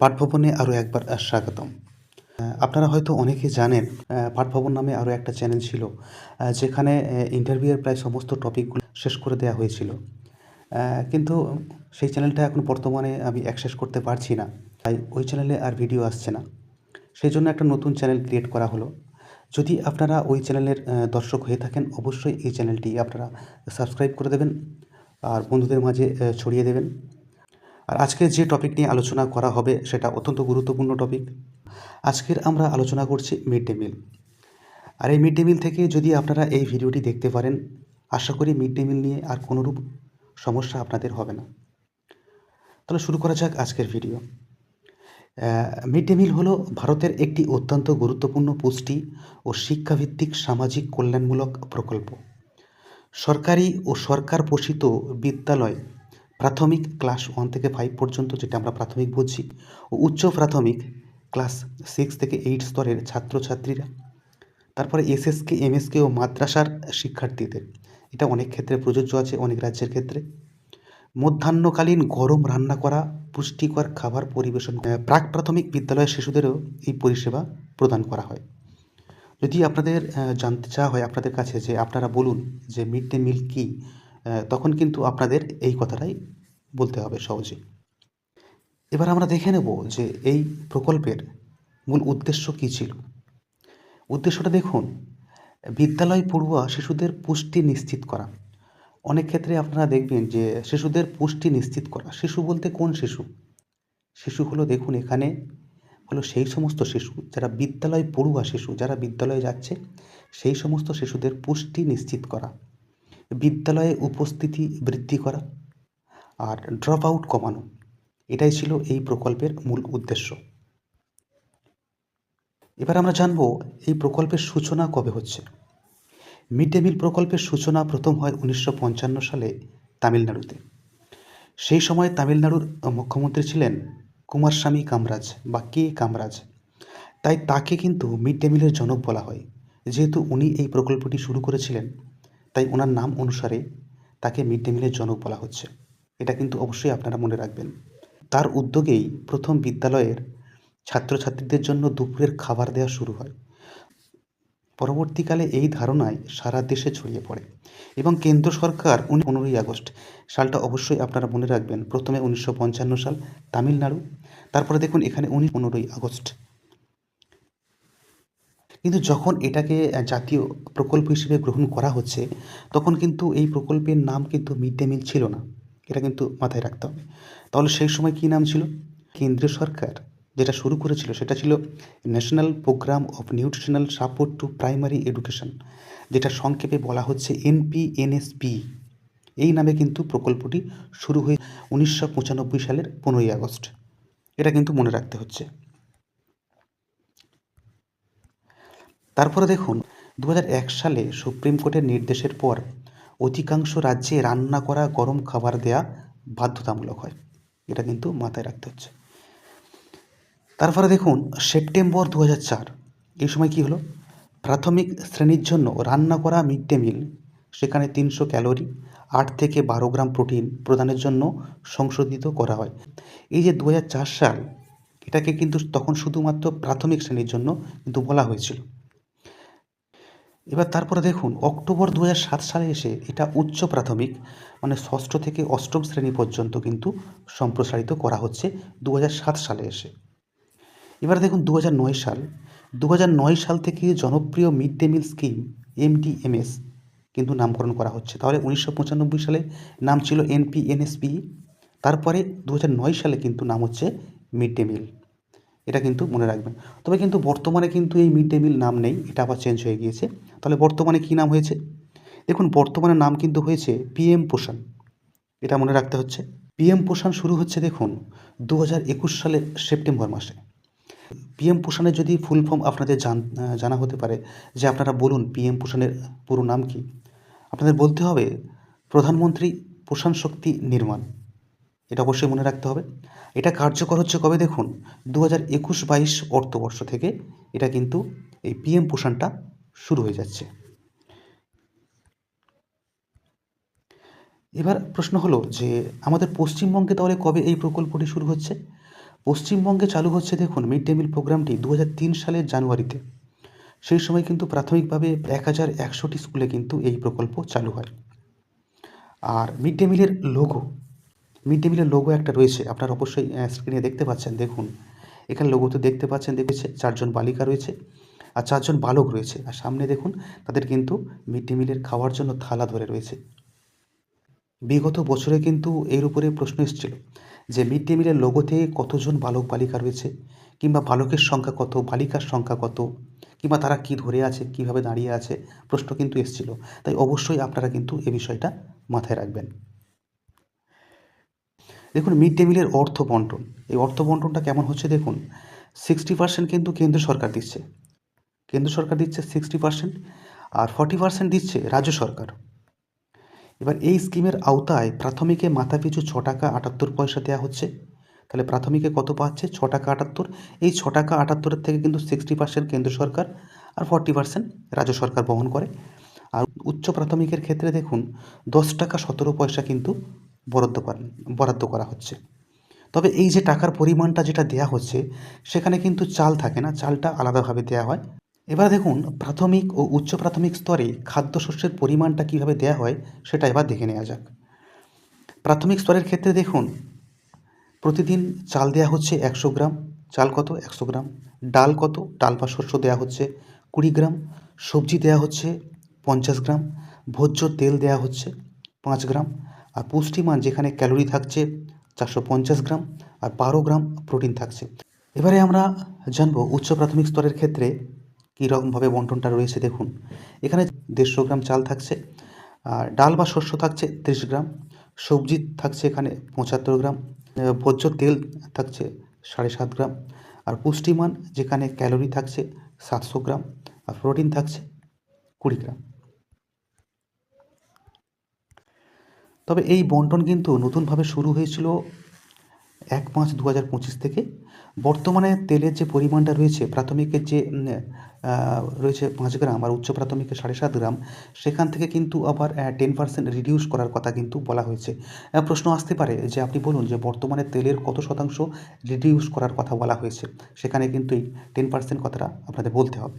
পাঠভবনে আরও একবার স্বাগতম। আপনারা হয়তো অনেকে জানেন পাঠভবন নামে আরও একটা চ্যানেল ছিল যেখানে ইন্টারভিউয়ের প্রায় সমস্ত টপিকগুলো শেষ করে দেওয়া হয়েছিল। কিন্তু সেই চ্যানেলটা এখন বর্তমানে আমি অ্যাক্সেস করতে পারছি না, তাই ওই চ্যানেলে আর ভিডিও আসছে না। সেই জন্য একটা নতুন চ্যানেল ক্রিয়েট করা হলো। যদি আপনারা ওই চ্যানেলের দর্শক হয়ে থাকেন, অবশ্যই এই চ্যানেলটি আপনারা সাবস্ক্রাইব করে দেবেন আর বন্ধুদের মাঝে ছড়িয়ে দেবেন। আর আজকে যে টপিক নিয়ে আলোচনা করা হবে সেটা অত্যন্ত গুরুত্বপূর্ণ টপিক। আজকের আমরা আলোচনা করছি মিড ডে মিল। আর এই মিড ডে মিল থেকে যদি আপনারা এই ভিডিওটি দেখতে পারেন, আশা করি মিড ডে মিল নিয়ে আর কোনোরূপ সমস্যা আপনাদের হবে না। তাহলে শুরু করা যাক আজকের ভিডিও। মিড ডে মিল হলো ভারতের একটি অত্যন্ত গুরুত্বপূর্ণ পুষ্টি ও শিক্ষাভিত্তিক সামাজিক কল্যাণমূলক প্রকল্প। সরকারি ও সরকার পোষিত বিদ্যালয়, প্রাথমিক ক্লাস 1 থেকে 5 পর্যন্ত, যেটা আমরা প্রাথমিক বুঝছি, ও উচ্চ প্রাথমিক ক্লাস 6 থেকে 8 স্তরের ছাত্রছাত্রীরা, তারপরে এসএসকে, এমএসকে ও মাদ্রাসার শিক্ষার্থীদের, এটা অনেক ক্ষেত্রে প্রযোজ্য আছে, অনেক রাজ্যের ক্ষেত্রে, মধ্যাহ্নকালীন গরম রান্না করা পুষ্টিকর খাবার পরিবেশন। প্রাক প্রাথমিক বিদ্যালয়ের শিশুদেরও এই পরিষেবা প্রদান করা হয়। যদি আপনাদের জানতে চাওয়া হয় আপনাদের কাছে যে আপনারা বলুন যে মিড ডে মিল কী, তখন কিন্তু আপনাদের এই কথাটাই বলতে হবে সহজেই। এবার আমরা দেখে নেব যে এই প্রকল্পের মূল উদ্দেশ্য কী ছিল। উদ্দেশ্যটা দেখুন, বিদ্যালয় পড়ুয়া শিশুদের পুষ্টি নিশ্চিত করা। অনেক ক্ষেত্রে আপনারা দেখবেন যে শিশুদের পুষ্টি নিশ্চিত করা, শিশু বলতে কোন শিশু? শিশু হলো, দেখুন এখানে হলো সেই সমস্ত শিশু যারা বিদ্যালয় পড়ুয়া শিশু, যারা বিদ্যালয়ে যাচ্ছে, সেই সমস্ত শিশুদের পুষ্টি নিশ্চিত করা, বিদ্যালয়ে উপস্থিতি বৃদ্ধি করা আর ড্রপ আউট কমানো, এটাই ছিল এই প্রকল্পের মূল উদ্দেশ্য। এবার আমরা জানব এই প্রকল্পের সূচনা কবে হচ্ছে। মিড ডে মিল প্রকল্পের সূচনা প্রথম হয় 1955 সালে তামিলনাড়ুতে। সেই সময় তামিলনাড়ুর মুখ্যমন্ত্রী ছিলেন কুমারস্বামী কামরাজ বা কে কামরাজ, তাই তাকে কিন্তু মিড ডে মিলের জনক বলা হয়। যেহেতু উনি এই প্রকল্পটি শুরু করেছিলেন, তাই ওনার নাম অনুসারে তাকে মিড ডে মিলের জনক বলা হচ্ছে। এটা কিন্তু অবশ্যই আপনারা মনে রাখবেন। তার উদ্যোগেই প্রথম বিদ্যালয়ের ছাত্রছাত্রীদের জন্য দুপুরের খাবার দেওয়া শুরু হয়। পরবর্তীকালে এই ধারণায় সারা দেশে ছড়িয়ে পড়ে এবং কেন্দ্র সরকার 15ই আগস্ট সালটা অবশ্যই আপনারা মনে রাখবেন। প্রথমে 1955 সাল তামিলনাড়ু, তারপরে দেখুন এখানে 15ই আগস্ট। কিন্তু যখন এটাকে জাতীয় প্রকল্প হিসেবে গ্রহণ করা হচ্ছে, তখন কিন্তু এই প্রকল্পের নাম কিন্তু মিড ডে মিল ছিল না। এটা কিন্তু মাথায় রাখতে হবে। তাহলে সেই সময় কী নাম ছিল? কেন্দ্রীয় সরকার যেটা শুরু করেছিল সেটা ছিল national programme of nutritional support to primary education, যেটা সংক্ষেপে বলা হচ্ছে NPNSP। এই নামে কিন্তু প্রকল্পটি শুরু হয়ে 1995 সালের 15ই আগস্ট। এটা কিন্তু মনে রাখতে হচ্ছে। তারপরে দেখুন 2001 সালে সুপ্রিম কোর্টের নির্দেশের পর অধিকাংশ রাজ্যে রান্না করা গরম খাবার দেয়া বাধ্যতামূলক হয়। এটা কিন্তু মাথায় রাখতে হচ্ছে। তারপরে দেখুন সেপ্টেম্বর 2004, এই সময় কী হলো? প্রাথমিক শ্রেণীর জন্য রান্না করা মিড ডে মিল, সেখানে 300 ক্যালোরি, 8 থেকে 12 গ্রাম প্রোটিন প্রদানের জন্য সংশোধিত করা হয়। এই যে 2004 সাল, এটাকে কিন্তু তখন শুধুমাত্র প্রাথমিক শ্রেণীর জন্য কিন্তু বলা হয়েছিল। এবার তারপরে দেখুন অক্টোবর 2007 সালে এসে এটা উচ্চ প্রাথমিক, মানে ষষ্ঠ থেকে অষ্টম শ্রেণী পর্যন্ত কিন্তু সম্প্রসারিত করা হচ্ছে 2007 সালে এসে। এবার দেখুন 2009 সাল থেকে জনপ্রিয় mid day meal scheme MDMS কিন্তু নামকরণ করা হচ্ছে। তাহলে 1995 সালে নাম ছিল NPNSP, তারপরে 2009 সালে কিন্তু নাম হচ্ছে মিড ডে মিল। এটা কিন্তু মনে রাখবেন। তবে কিন্তু বর্তমানে কিন্তু এই মিড ডে মিল নাম নেই, এটা আবার চেঞ্জ হয়ে গিয়েছে। তাহলে বর্তমানে কী নাম হয়েছে? দেখুন বর্তমানে নাম কিন্তু হয়েছে PM পোষণ। এটা মনে রাখতে হচ্ছে। PM পোষণ শুরু হচ্ছে দেখুন 2021 সালের সেপ্টেম্বর মাসে। PM পোষণের যদি ফুল ফর্ম আপনাদের জানা হতে পারে, যে আপনারা বলুন PM পোষণের পুরো নাম কি? আপনাদের বলতে হবে প্রধানমন্ত্রী পোষণ শক্তি নির্মাণ। এটা অবশ্যই মনে রাখতে হবে। এটা কার্যকর হচ্ছে কবে দেখুন 2021-22 অর্থবর্ষ থেকে এটা কিন্তু এই PM পোষণটা শুরু হয়ে যাচ্ছে। এবার প্রশ্ন হলো যে আমাদের পশ্চিমবঙ্গে তাহলে কবে এই প্রকল্পটি শুরু হচ্ছে? পশ্চিমবঙ্গে চালু হচ্ছে দেখুন মিড ডে মিল প্রোগ্রামটি 2003 সালের জানুয়ারিতে। সেই সময় কিন্তু প্রাথমিকভাবে 1100টি স্কুলে কিন্তু এই প্রকল্প চালু হয়। আর মিড ডে মিলের লোগো একটা রয়েছে, আপনারা অবশ্যই স্ক্রিনে দেখতে পাচ্ছেন। দেখুন এখানে লোগোতে দেখতে পাচ্ছেন, দেখেছে 4 জন বালিকা রয়েছে আর 4 জন বালক রয়েছে, আর সামনে দেখুন তাদের কিন্তু মিড ডে মিলের খাওয়ার জন্য থালা ধরে রয়েছে। বিগত বছরে কিন্তু এর উপরে প্রশ্ন এসেছিল যে মিড ডে মিলের লোগোতে কতজন বালক বালিকা রয়েছে, কিংবা বালকের সংখ্যা কত, বালিকার সংখ্যা কত, কিংবা তারা কি ধরে আছে, কিভাবে দাঁড়িয়ে আছে, প্রশ্ন কিন্তু এসেছিল। তাই অবশ্যই আপনারা কিন্তু এ বিষয়টা মাথায় রাখবেন। দেখুন মিড ডে মিলের অর্থ বন্টন, এই অর্থ বন্টনটা কেমন হচ্ছে দেখুন। 60% কিন্তু কেন্দ্র সরকার দিচ্ছে, 60%, আর 40% দিচ্ছে রাজ্য সরকার। এবার এই স্কিমের আওতায় প্রাথমিকে মাথাপিছু 6 টাকা 78 পয়সা দেওয়া হচ্ছে। তাহলে প্রাথমিকে কত পাচ্ছে? 6 টাকা 78। এই 6 টাকা 78 থেকে কিন্তু 60% কেন্দ্র সরকার আর 40% রাজ্য সরকার বহন করে। আর উচ্চ প্রাথমিকের ক্ষেত্রে দেখুন 10 টাকা 17 পয়সা কিন্তু বরাদ্দ করা হচ্ছে। তবে এই যে টাকার পরিমাণটা যেটা দেয়া হচ্ছে, সেখানে কিন্তু চাল থাকে না, চালটা আলাদাভাবে দেয়া হয়। এবার দেখুন প্রাথমিক ও উচ্চ প্রাথমিক স্তরে খাদ্যশস্যের পরিমাণটা কীভাবে দেয়া হয় সেটা এবার দেখে নেওয়া যাক। প্রাথমিক স্তরের ক্ষেত্রে দেখুন প্রতিদিন চাল দেয়া হচ্ছে 100 গ্রাম, চাল কত? 100 গ্রাম। ডাল কত? ডাল বা শস্য দেয়া হচ্ছে 20 গ্রাম। সবজি দেয়া হচ্ছে 50 গ্রাম। ভোজ্য তেল দেয়া হচ্ছে 5 গ্রাম। আর পুষ্টিমান যেখানে ক্যালোরি থাকছে 450 গ্রাম আর 12 গ্রাম প্রোটিন থাকছে। এবারে আমরা জানবো উচ্চ প্রাথমিক স্তরের ক্ষেত্রে কীরকমভাবে বন্টনটা রয়েছে। দেখুন এখানে 150 গ্রাম চাল থাকছে, আর ডাল বা শস্য থাকছে 30 গ্রাম, সবজি থাকছে এখানে 75 গ্রাম, ভোজ্য তেল থাকছে 7.5 গ্রাম, আর পুষ্টিমান যেখানে ক্যালোরি থাকছে 700 গ্রাম আর প্রোটিন থাকছে 20 গ্রাম। তবে এই বন্টন কিন্তু নতুনভাবে শুরু হয়েছিল 1/5/2025 থেকে। বর্তমানে তেলের যে পরিমাণটা রয়েছে প্রাথমিকের যে রয়েছে 5 গ্রাম আর উচ্চ প্রাথমিকের 7.5 গ্রাম, সেখান থেকে কিন্তু আবার 10% রিডিউস করার কথা কিন্তু বলা হয়েছে। প্রশ্ন আসতে পারে যে আপনি বলুন যে বর্তমানে তেলের কত শতাংশ রিডিউস করার কথা বলা হয়েছে, সেখানে কিন্তু এই 10% কথাটা আপনাদের বলতে হবে।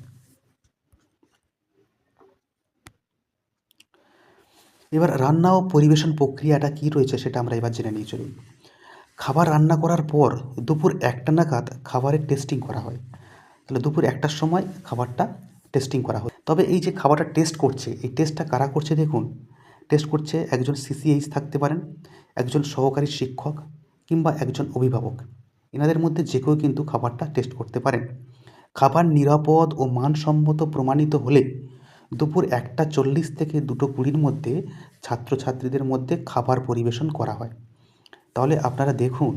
এবার রান্না ও পরিবেশন প্রক্রিয়াটা কী রয়েছে সেটা আমরা এবার জেনে নিয়ে চলুন। খাবার রান্না করার পর দুপুর 1টা নাগাদ খাবারের টেস্টিং করা হয়। তাহলে দুপুর 1টার সময় খাবারটা টেস্টিং করা হয়। তবে এই যে খাবারটা টেস্ট করছে, এই টেস্টটা কারা করছে দেখুন। টেস্ট করছে একজন সিসিএইচ থাকতে পারেন, একজন সহকারী শিক্ষক, কিংবা একজন অভিভাবক। এনাদের মধ্যে যে কেউ কিন্তু খাবারটা টেস্ট করতে পারেন। খাবার নিরাপদ ও মানসম্মত প্রমাণিত হলে দুপুর 1:40 থেকে 2:20 মধ্যে ছাত্রছাত্রীদের মধ্যে খাবার পরিবেশন করা হয়। তাহলে আপনারা দেখুন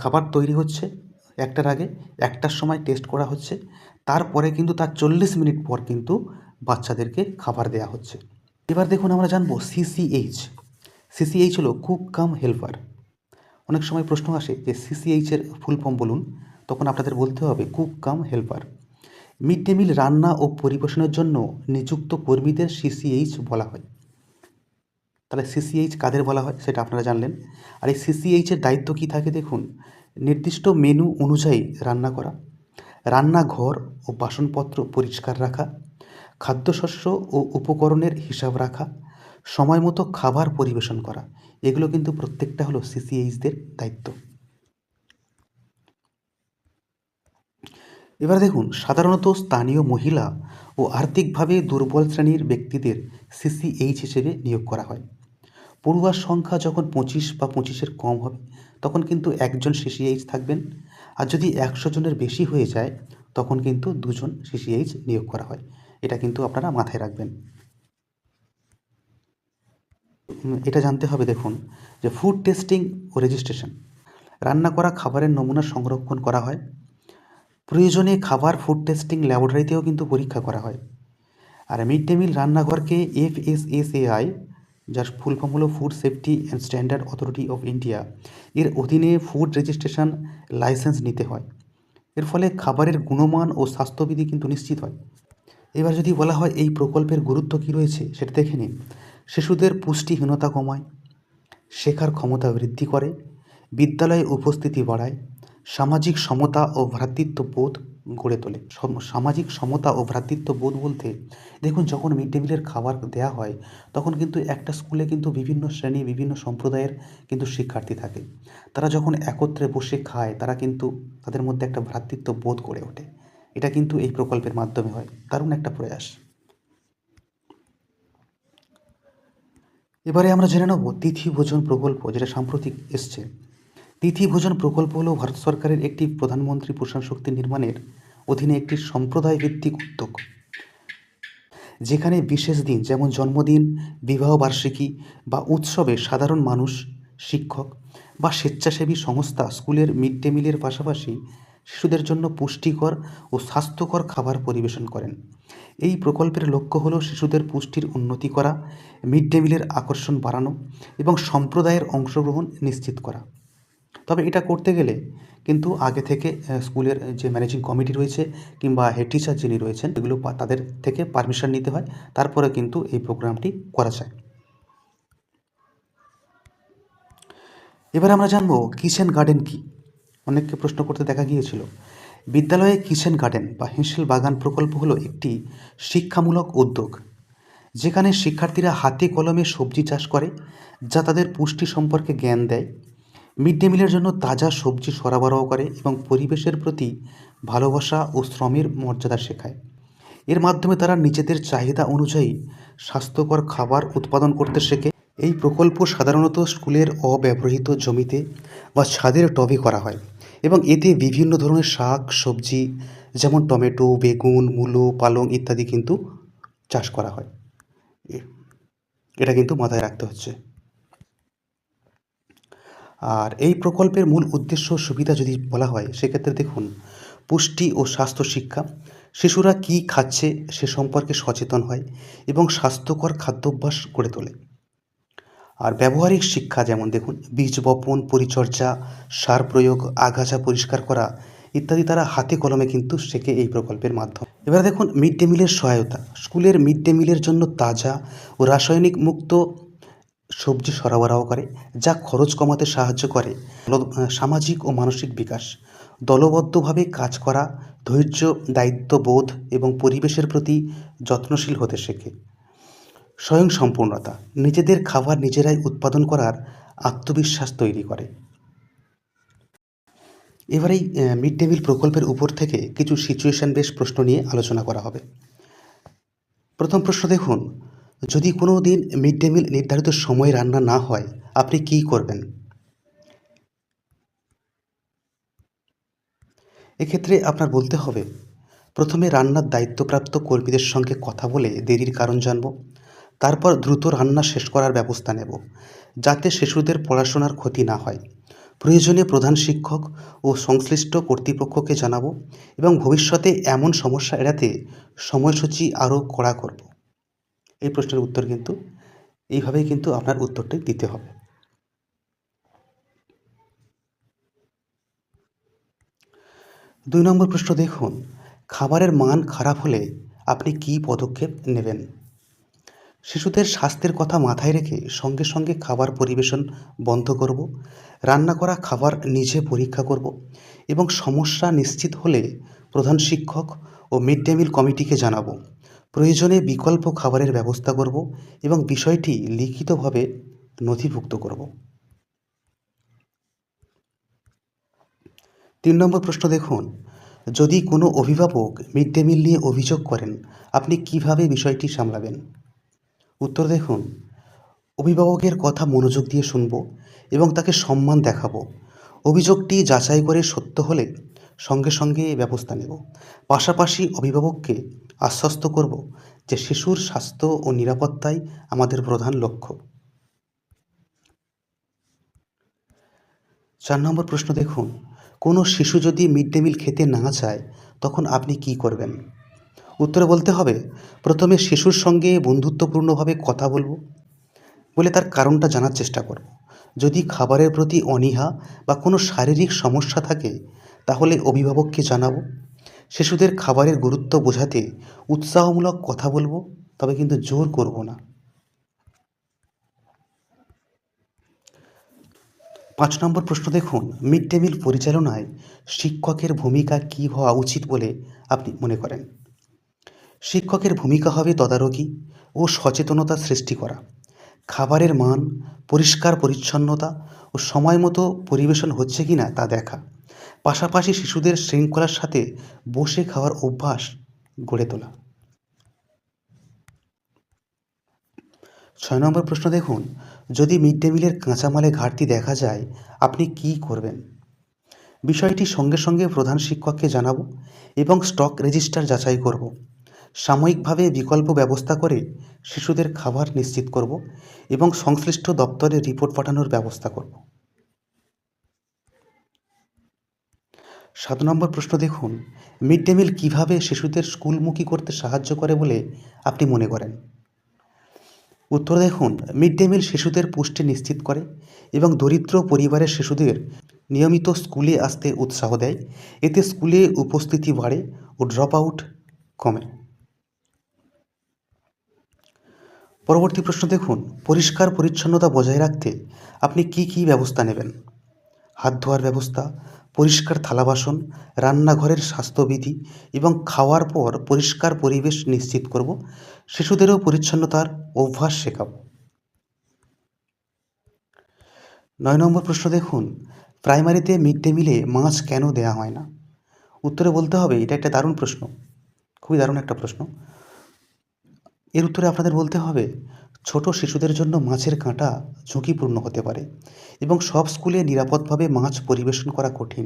খাবার তৈরি হচ্ছে 1টার আগে, 1টার সময় টেস্ট করা হচ্ছে, তারপরে কিন্তু তার 40 মিনিট পর কিন্তু বাচ্চাদেরকে খাবার দেওয়া হচ্ছে। এবার দেখুন আমরা জানবো সিসিএইচ। সিসিএইচ হলো কুক কাম হেল্পার। অনেক সময় প্রশ্ন আসে যে সিসিএইচের ফুল ফর্ম বলুন, তখন আপনাদের বলতে হবে কুক কাম হেল্পার। মিড ডে মিল রান্না ও পরিবেশনের জন্য নিযুক্ত কর্মীদের সিসিএইচ বলা হয়। তাহলে সিসিএইচ কাদের বলা হয় সেটা আপনারা জানলেন। আর এই সিসিএইচের দায়িত্ব কী থাকে দেখুন। নির্দিষ্ট মেনু অনুযায়ী রান্না করা, রান্নাঘর ও বাসনপত্র পরিষ্কার রাখা, খাদ্যশস্য ও উপকরণের হিসাব রাখা, সময় মতো খাবার পরিবেশন করা, এগুলো কিন্তু প্রত্যেকটা হলো সিসিএইচদের দায়িত্ব। এবার দেখুন সাধারণত স্থানীয় মহিলা ও আর্থিকভাবে দুর্বল শ্রেণীর ব্যক্তিদের সিসিএইচ হিসেবে নিয়োগ করা হয়। পড়ুয়ার সংখ্যা যখন 25 বা 25-এর কম হবে তখন কিন্তু একজন সিসিএইচ থাকবেন, আর যদি 100 জনের বেশি হয়ে যায় তখন কিন্তু 2 জন সিসিএইচ নিয়োগ করা হয়। এটা কিন্তু আপনারা মাথায় রাখবেন। এটা জানতে হবে দেখুন যে ফুড টেস্টিং ও রেজিস্ট্রেশন। রান্না করা খাবারের নমুনা সংরক্ষণ করা হয়। প্রয়োজনে খাবার ফুড টেস্টিং ল্যাবরেটরিতেও কিন্তু পরীক্ষা করা হয়। আর মিড ডে মিল রান্নাঘরকে FSSAI, যার ফুল ফর্ম হলো food safety and standard authority of India, এর অধীনে ফুড রেজিস্ট্রেশন লাইসেন্স নিতে হয়। এর ফলে খাবারের গুণমান ও স্বাস্থ্যবিধি কিন্তু নিশ্চিত হয়। এবার যদি বলা হয় এই প্রকল্পের গুরুত্ব কী রয়েছে সেটা দেখে নিন। শিশুদের পুষ্টিহীনতা কমায়, শেখার ক্ষমতা বৃদ্ধি করে, বিদ্যালয়ে উপস্থিতি বাড়ায়, সামাজিক সমতা ও ভ্রাতৃত্ববোধ গড়ে তোলে। সামাজিক সমতা ও ভ্রাতৃত্ববোধ বলতে দেখুন, যখন মিড ডে মিলের খাবার দেওয়া হয় তখন কিন্তু একটা স্কুলে কিন্তু বিভিন্ন শ্রেণী, বিভিন্ন সম্প্রদায়ের কিন্তু শিক্ষার্থী থাকে। তারা যখন একত্রে বসে খায় তারা কিন্তু তাদের মধ্যে একটা ভ্রাতৃত্ববোধ গড়ে ওঠে। এটা কিন্তু এই প্রকল্পের মাধ্যমে হয়। দারুণ একটা প্রয়াস। এবারে আমরা জেনে নেব তিথি ভোজন প্রকল্প, যেটা সাম্প্রতিক এসছে। তিথি ভোজন প্রকল্প হলো ভারত সরকারের একটি প্রধানমন্ত্রী পোষণ শক্তি নির্মাণের অধীনে একটি সম্প্রদায় ভিত্তিক উদ্যোগ, যেখানে বিশেষ দিন যেমন জন্মদিন, বিবাহ বার্ষিকী বা উৎসবে সাধারণ মানুষ, শিক্ষক বা স্বেচ্ছাসেবী সংস্থা স্কুলের মিড ডে মিলের পাশাপাশি শিশুদের জন্য পুষ্টিকর ও স্বাস্থ্যকর খাবার পরিবেশন করেন। এই প্রকল্পের লক্ষ্য হলো শিশুদের পুষ্টির উন্নতি করা, মিড ডে মিলের আকর্ষণ বাড়ানো এবং সম্প্রদায়ের অংশগ্রহণ নিশ্চিত করা। তবে এটা করতে গেলে কিন্তু আগে থেকে স্কুলের যে ম্যানেজিং কমিটি রয়েছে কিংবা হেড টিচার যিনি রয়েছেন, এগুলো তাদের থেকে পারমিশন নিতে হয়, তারপরে কিন্তু এই প্রোগ্রামটি করা যায়। এবার আমরা জানবো কিচেন গার্ডেন কী। অনেককে প্রশ্ন করতে দেখা গিয়েছিল। বিদ্যালয়ে কিচেন গার্ডেন বা হেঁসেল বাগান প্রকল্প হলো একটি শিক্ষামূলক উদ্যোগ, যেখানে শিক্ষার্থীরা হাতে কলমে সবজি চাষ করে, যা তাদের পুষ্টি সম্পর্কে জ্ঞান দেয়, মিড ডে মিলের জন্য তাজা সবজি সরবরাহ করে এবং পরিবেশের প্রতি ভালোবাসা ও শ্রমের মর্যাদা শেখায়। এর মাধ্যমে তারা নিজেদের চাহিদা অনুযায়ী স্বাস্থ্যকর খাবার উৎপাদন করতে শেখে। এই প্রকল্প সাধারণত স্কুলের অব্যবহৃত জমিতে বা ছাদের টবে করা হয় এবং এতে বিভিন্ন ধরনের শাক সবজি যেমন টমেটো, বেগুন, মূলো, পালং ইত্যাদি কিন্তু চাষ করা হয়। এটা কিন্তু মাথায় রাখতে হচ্ছে। আর এই প্রকল্পের মূল উদ্দেশ্য সুবিধা যদি বলা হয় সেক্ষেত্রে দেখুন, পুষ্টি ও স্বাস্থ্য শিক্ষা, শিশুরা কী খাচ্ছে সে সম্পর্কে সচেতন হয় এবং স্বাস্থ্যকর খাদ্যাভ্যাস গড়ে তোলে। আর ব্যবহারিক শিক্ষা, যেমন দেখুন বীজ বপন, পরিচর্যা, সার প্রয়োগ, আগাছা পরিষ্কার করা ইত্যাদি তারা হাতে কলমে কিন্তু শেখে এই প্রকল্পের মাধ্যমে। এবার দেখুন মিড ডে মিলের সহায়তা। স্কুলের মিড ডে মিলের জন্য তাজা ও রাসায়নিক মুক্ত সবজি সরবরাহ করে, যা খরচ কমাতে সাহায্য করে। সামাজিক ও মানসিক বিকাশ, দলবদ্ধভাবে কাজ করা, ধৈর্য, দায়িত্ববোধ এবং পরিবেশের প্রতি যত্নশীল হতে শেখে। স্বয়ংসম্পূর্ণতা, নিজেদের খাবার নিজেরাই উৎপাদন করার আত্মবিশ্বাস তৈরি করে। এবার এই মিড ডে মিল প্রকল্পের উপর থেকে কিছু সিচুয়েশন বেস প্রশ্ন নিয়ে আলোচনা করা হবে। প্রথম প্রশ্ন দেখুন, যদি কোনো দিন মিড ডে মিল নির্ধারিত সময়ে রান্না না হয় আপনি কী করবেন? এক্ষেত্রে আপনার বলতে হবে, প্রথমে রান্নার দায়িত্বপ্রাপ্ত কর্মীদের সঙ্গে কথা বলে দেরির কারণ জানব, তারপর দ্রুত রান্না শেষ করার ব্যবস্থা নেব যাতে শিশুদের পড়াশোনার ক্ষতি না হয়। প্রয়োজনে প্রধান শিক্ষক ও সংশ্লিষ্ট কর্তৃপক্ষকে জানাবো এবং ভবিষ্যতে এমন সমস্যা এড়াতে সময়সূচি আরও কড়া করব। এই প্রশ্নের উত্তর কিন্তু এইভাবেই কিন্তু আপনার উত্তরটি দিতে হবে। ২ নম্বর প্রশ্ন দেখুন, খাবারের মান খারাপ হলে আপনি কী পদক্ষেপ নেবেন? শিশুদের স্বাস্থ্যের কথা মাথায় রেখে সঙ্গে সঙ্গে খাবার পরিবেশন বন্ধ করব, রান্না করা খাবার নিজে পরীক্ষা করব এবং সমস্যা নিশ্চিত হলে প্রধান শিক্ষক ও মিড ডে মিল কমিটিকে জানাবো। প্রয়োজনে বিকল্প খাবারের ব্যবস্থা করব এবং বিষয়টি লিখিতভাবে নথিভুক্ত করব। ৩ নম্বর প্রশ্ন দেখুন, যদি কোনো অভিভাবক মিড ডে মিল নিয়ে অভিযোগ করেন আপনি কিভাবে বিষয়টি সামলাবেন? উত্তর দেখুন, অভিভাবকের কথা মনোযোগ দিয়ে শুনব এবং তাকে সম্মান দেখাবো। অভিযোগটি যাচাই করে সত্য হলে সঙ্গে সঙ্গে ব্যবস্থা নেব। পাশাপাশি অভিভাবককে আশ্বস্ত করব যে শিশুর স্বাস্থ্য ও নিরাপত্তাই আমাদের প্রধান লক্ষ্য। ৪ নম্বর প্রশ্ন দেখুন, কোনো শিশু যদি মিড ডে মিল খেতে না চায় তখন আপনি কী করবেন? উত্তরে বলতে হবে, প্রথমে শিশুর সঙ্গে বন্ধুত্বপূর্ণভাবে কথা বলবো, বলে তার কারণটা জানার চেষ্টা করব। যদি খাবারের প্রতি অনীহা বা কোনো শারীরিক সমস্যা থাকে তাহলে অভিভাবককে জানাবো। শিশুদের খাবারের গুরুত্ব বোঝাতে উৎসাহমূলক কথা বলবো, তবে কিন্তু জোর করব না। 5 নম্বর প্রশ্ন দেখুন, মিড ডে মিল পরিচালনায় শিক্ষকের ভূমিকা কী হওয়া উচিত বলে আপনি মনে করেন? শিক্ষকের ভূমিকা হবে তদারকি ও সচেতনতা সৃষ্টি করা, খাবারের মান, পরিষ্কার পরিচ্ছন্নতা ও সময় মতো পরিবেশন হচ্ছে কিনা তা দেখা, পাশাপাশি শিশুদের শৃঙ্খলার সাথে বসে খাওয়ার অভ্যাস গড়ে তোলা। 6 নম্বর প্রশ্ন দেখুন, যদি মিড ডে মিলের কাঁচামালে ঘাটতি দেখা যায় আপনি কী করবেন? বিষয়টি সঙ্গে সঙ্গে প্রধান শিক্ষককে জানাবো এবং স্টক রেজিস্টার যাচাই করব। সাময়িকভাবে বিকল্প ব্যবস্থা করে শিশুদের খাবার নিশ্চিত করব এবং সংশ্লিষ্ট দপ্তরে রিপোর্ট পাঠানোর ব্যবস্থা করব। 7 নম্বর প্রশ্ন দেখুন, মিড ডে মিল কীভাবে শিশুদের স্কুলমুখী করতে সাহায্য করে বলে আপনি মনে করেন? উত্তর দেখুন, মিড ডে মিল শিশুদের পুষ্টি নিশ্চিত করে এবং দরিদ্র পরিবারের শিশুদের নিয়মিত স্কুলে আসতে উৎসাহ দেয়। এতে স্কুলে উপস্থিতি বাড়ে ও ড্রপ আউট কমে। পরবর্তী প্রশ্ন দেখুন, পরিষ্কার পরিচ্ছন্নতা বজায় রাখতে আপনি কি কি ব্যবস্থা নেবেন? হাত ধোয়ার ব্যবস্থা, পরিষ্কার থালা বাসন, রান্নাঘরের স্বাস্থ্যবিধি এবং খাওয়ার পর পরিষ্কার পরিবেশ নিশ্চিত করব। শিশুদেরও পরিচ্ছন্নতার অভ্যাস শেখাব। 9 নম্বর প্রশ্ন দেখুন, প্রাইমারিতে মিড ডে মিলে মাছ কেন দেওয়া হয় না? উত্তরে বলতে হবে, এটা একটা দারুণ প্রশ্ন, খুবই দারুণ একটা প্রশ্ন। এর উত্তরে আপনাদের বলতে হবে, ছোট শিশুদের জন্য মাছের কাঁটা ঝুঁকিপূর্ণ হতে পারে এবং সব স্কুলে নিরাপদভাবে মাছ পরিবেশন করা কঠিন।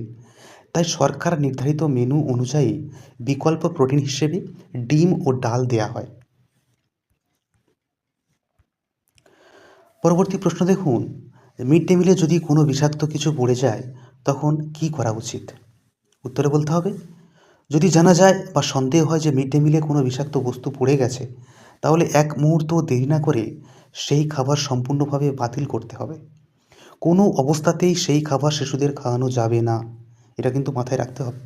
তাই সরকার নির্ধারিত মেনু অনুযায়ী বিকল্প প্রোটিন হিসেবে ডিম ও ডাল দেয়া হয়। পরবর্তী প্রশ্ন দেখুন, মিড ডে মিলে যদি কোনো বিষাক্ত কিছু পড়ে যায় তখন কি করা উচিত? উত্তরে বলতে হবে, যদি জানা যায় বা সন্দেহ হয় যে মিড ডে মিলে কোনো বিষাক্ত বস্তু পড়ে গেছে তাহলে এক মুহূর্ত দেরি না করে সেই খাবার সম্পূর্ণভাবে বাতিল করতে হবে। কোনো অবস্থাতেই সেই খাবার শিশুদের খাওয়ানো যাবে না, এটা কিন্তু মাথায় রাখতে হবে।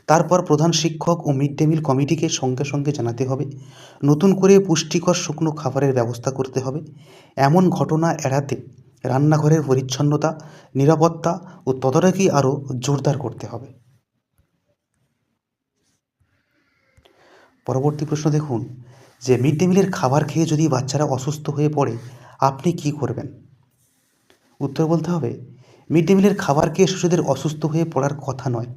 তারপর প্রধান শিক্ষক ও মিড ডে মিল কমিটিকে সঙ্গে সঙ্গে জানাতে হবে। নতুন করে পুষ্টিকর শুকনো খাবারের ব্যবস্থা করতে হবে। এমন ঘটনা এড়াতে রান্নাঘরের পরিচ্ছন্নতা, নিরাপত্তা ও তদারকি আরও জোরদার করতে হবে। পরবর্তী প্রশ্ন দেখুন, যে মিড ডে মিলের খাবার খেয়ে যদি বাচ্চারা অসুস্থ হয়ে পড়ে আপনি কি করবেন? উত্তর বলতে হবে, মিড ডে মিলের খাবার খেয়ে শিশুদের অসুস্থ হয়ে পড়ার কথা নয়,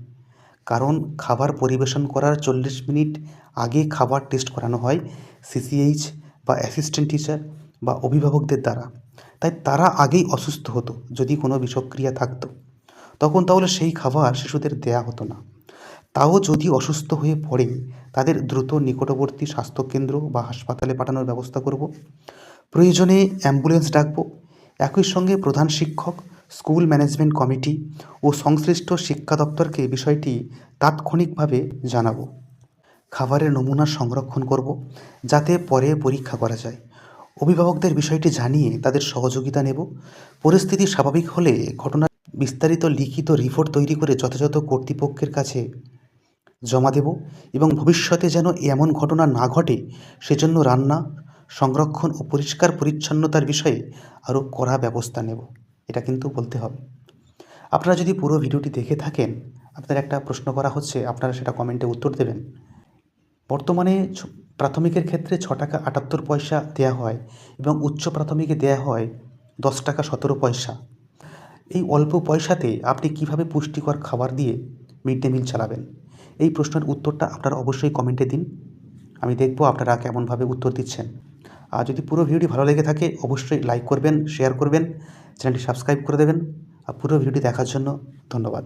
কারণ খাবার পরিবেশন করার 40 মিনিট আগে খাবার টেস্ট করানো হয় সিসিএইচ বা অ্যাসিস্ট্যান্ট টিচার বা অভিভাবকদের দ্বারা। তাই তারা আগেই অসুস্থ হতো যদি কোনো বিষক্রিয়া থাকতো, তখন তাহলে সেই খাবার শিশুদের দেয়া হতো না। তাও যদি অসুস্থ হয়ে পড়ে তাদের দ্রুত নিকটবর্তী স্বাস্থ্যকেন্দ্র বা হাসপাতালে পাঠানোর ব্যবস্থা করব। প্রয়োজনে অ্যাম্বুলেন্স ডাকব। একই সঙ্গে প্রধান শিক্ষক, স্কুল ম্যানেজমেন্ট কমিটি ও সংশ্লিষ্ট শিক্ষা দপ্তরকে বিষয়টি তাৎক্ষণিকভাবে জানাব। খাবারের নমুনা সংরক্ষণ করব যাতে পরে পরীক্ষা করা যায়। অভিভাবকদের বিষয়টি জানিয়ে তাদের সহযোগিতা নেব। পরিস্থিতি স্বাভাবিক হলে ঘটনার বিস্তারিত লিখিত রিপোর্ট তৈরি করে যথাযথ কর্তৃপক্ষের কাছে জমা দেব এবং ভবিষ্যতে যেন এমন ঘটনা না ঘটে সেজন্য রান্না, সংরক্ষণ ও পরিষ্কার পরিচ্ছন্নতার বিষয়ে আরও কড়া ব্যবস্থা নেব, এটা কিন্তু বলতে হবে। আপনারা যদি পুরো ভিডিওটি দেখে থাকেন, আপনাদের একটা প্রশ্ন করা হচ্ছে, আপনারা সেটা কমেন্টে উত্তর দেবেন। বর্তমানে প্রাথমিকের ক্ষেত্রে 6 টাকা 78 পয়সা দেওয়া হয় এবং উচ্চ প্রাথমিকে দেওয়া হয় 10 টাকা 17 পয়সা। এই অল্প পয়সাতে আপনি কিভাবে পুষ্টিকর খাবার দিয়ে মিড ডে মিল চালাবেন? এই প্রশ্নের উত্তরটা আপনারা অবশ্যই কমেন্টে দিন, আমি দেখব আপনারা কেমনভাবে উত্তর দিচ্ছেন। আর যদি পুরো ভিডিওটি ভালো লেগে থাকে অবশ্যই লাইক করবেন, শেয়ার করবেন, চ্যানেলটি সাবস্ক্রাইব করে দেবেন। আর পুরো ভিডিওটি দেখার জন্য ধন্যবাদ।